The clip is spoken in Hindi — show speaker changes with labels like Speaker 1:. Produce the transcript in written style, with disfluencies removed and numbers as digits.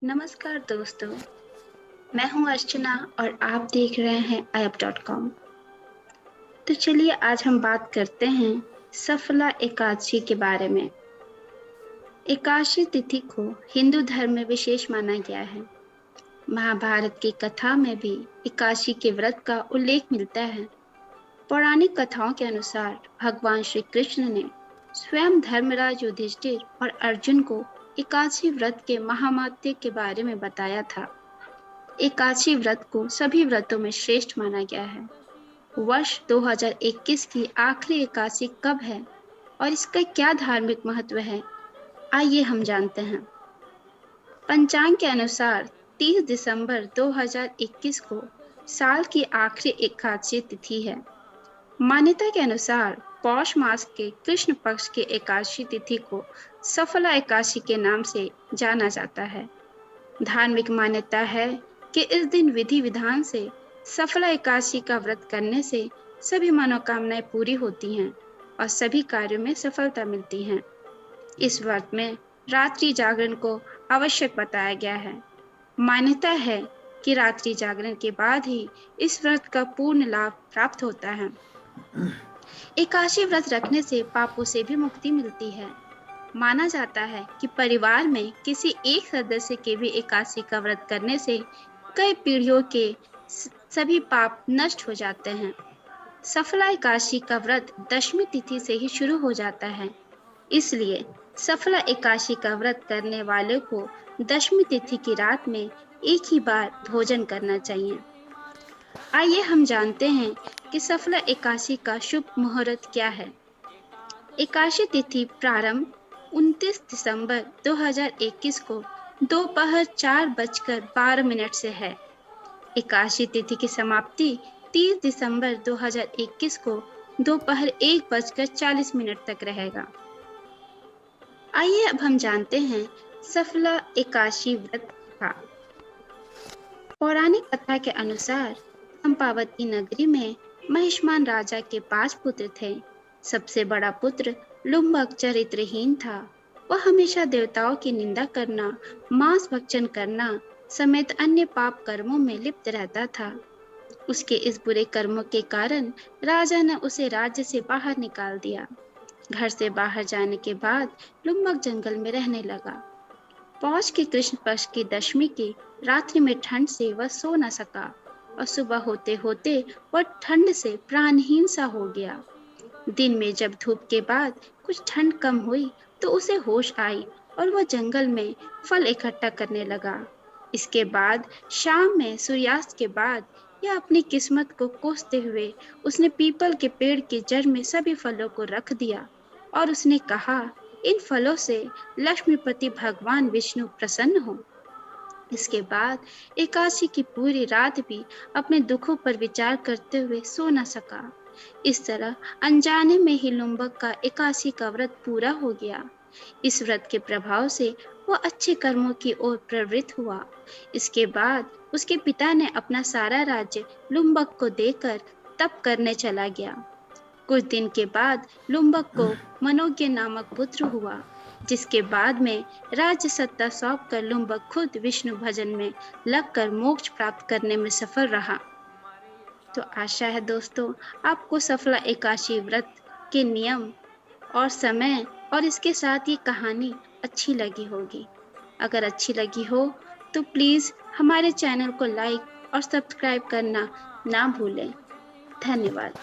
Speaker 1: नमस्कार दोस्तों, मैं हूं अर्चना और आप देख रहे हैं ayub.com। तो चलिए आज हम बात करते हैं सफला एकादशी के बारे में। एकादशी तिथि को हिंदू धर्म में विशेष माना गया है। महाभारत की कथा में भी एकादशी के व्रत का उल्लेख मिलता है। पौराणिक कथाओं के अनुसार भगवान श्री कृष्ण ने स्वयं धर्मराज युधिष्ठिर और अर्जुन को एकादशी व्रत के महात्म्य के बारे में बताया था। एकादशी व्रत को सभी व्रतों में श्रेष्ठ माना गया है। वर्ष 2021 की आखिरी एकादशी कब है और इसका क्या धार्मिक महत्व है, आइए हम जानते हैं। पंचांग के अनुसार 30 दिसंबर 2021 को साल की आखिरी एकादशी तिथि है। मान्यता के अनुसार पौष मास के कृष्ण पक्ष की एकादशी तिथि को सफला एकादशी के नाम से जाना जाता है। धार्मिक मान्यता है कि इस दिन विधि विधान से सफला एकादशी का व्रत करने से सभी मनोकामनाएं पूरी होती हैं और सभी कार्यों में सफलता मिलती है। इस व्रत में रात्रि जागरण को आवश्यक बताया गया है। मान्यता है कि रात्रि जागरण के बाद ही इस व्रत का पूर्ण लाभ प्राप्त होता है। एकादशी व्रत रखने से पापों से भी मुक्ति मिलती है। माना जाता है कि परिवार में किसी एक सदस्य के भी एकादशी का व्रत करने से कई पीढ़ियों के सभी पाप नष्ट हो जाते हैं। सफला एकादशी का व्रत दशमी तिथि से ही शुरू हो जाता है, इसलिए सफला एकादशी का व्रत करने वाले को दशमी तिथि की रात में एक ही बार भोजन करना चाहिए। आइए हम जानते हैं कि सफला एकादशी का शुभ मुहूर्त क्या है। एकादशी तिथि प्रारंभ 29 दिसंबर 2021 को दोपहर 4:12 से है। एकादशी तिथि की समाप्ति 30 दिसंबर 2021 को दोपहर 1:40 तक रहेगा। आइए अब हम जानते हैं सफला एकादशी व्रत का। पौराणिक कथा के अनुसार चंपावती नगरी में महिष्मान राजा के 5 पुत्र थे। सबसे बड़ा पुत्र लुम्बक चरित्रहीन था। वह हमेशा देवताओं की निंदा करना, मांस भक्षण करना समेत अन्य पाप कर्मों में लिप्त रहता था। उसके इस बुरे कर्मों के कारण राजा ने उसे राज्य से बाहर निकाल दिया। घर से बाहर जाने के बाद लुम्बक जंगल में रहने लगा। पौष के कृष्ण पक्ष की दशमी की रात्रि में ठंड से वह सो न सका और सुबह होते होते वह ठंड से प्राणहीन सा हो गया। दिन में जब धूप के बाद कुछ ठंड कम हुई तो उसे होश आई और वह जंगल में फल इकट्ठा करने लगा। इसके बाद शाम में सूर्यास्त के बाद या अपनी किस्मत को कोसते हुए उसने पीपल के पेड़ की जड़ में सभी फलों को रख दिया और उसने कहा, इन फलों से लक्ष्मीपति भगवान विष्णु प्रसन्न हो। इसके बाद एकादशी की पूरी रात भी अपने दुखों पर विचार करते हुए सो न सका। इस तरह अनजाने में ही लुम्बक का एकादशी का व्रत पूरा हो गया। इस व्रत के प्रभाव से वह अच्छे कर्मों की ओर प्रवृत्त हुआ। इसके बाद उसके पिता ने अपना सारा राज्य लुम्बक को देकर तप करने चला गया। कुछ दिन के बाद लुम्बक को मनोज्ञ नामक पुत्र हुआ, जिसके बाद में राज्य सत्ता सौंप कर लुम्बक खुद विष्णु भजन में लगकर मोक्ष प्राप्त करने में सफल रहा। तो आशा है दोस्तों आपको सफला एकादशी व्रत के नियम और समय और इसके साथ ये कहानी अच्छी लगी होगी। अगर अच्छी लगी हो तो प्लीज़ हमारे चैनल को लाइक और सब्सक्राइब करना ना भूलें। धन्यवाद।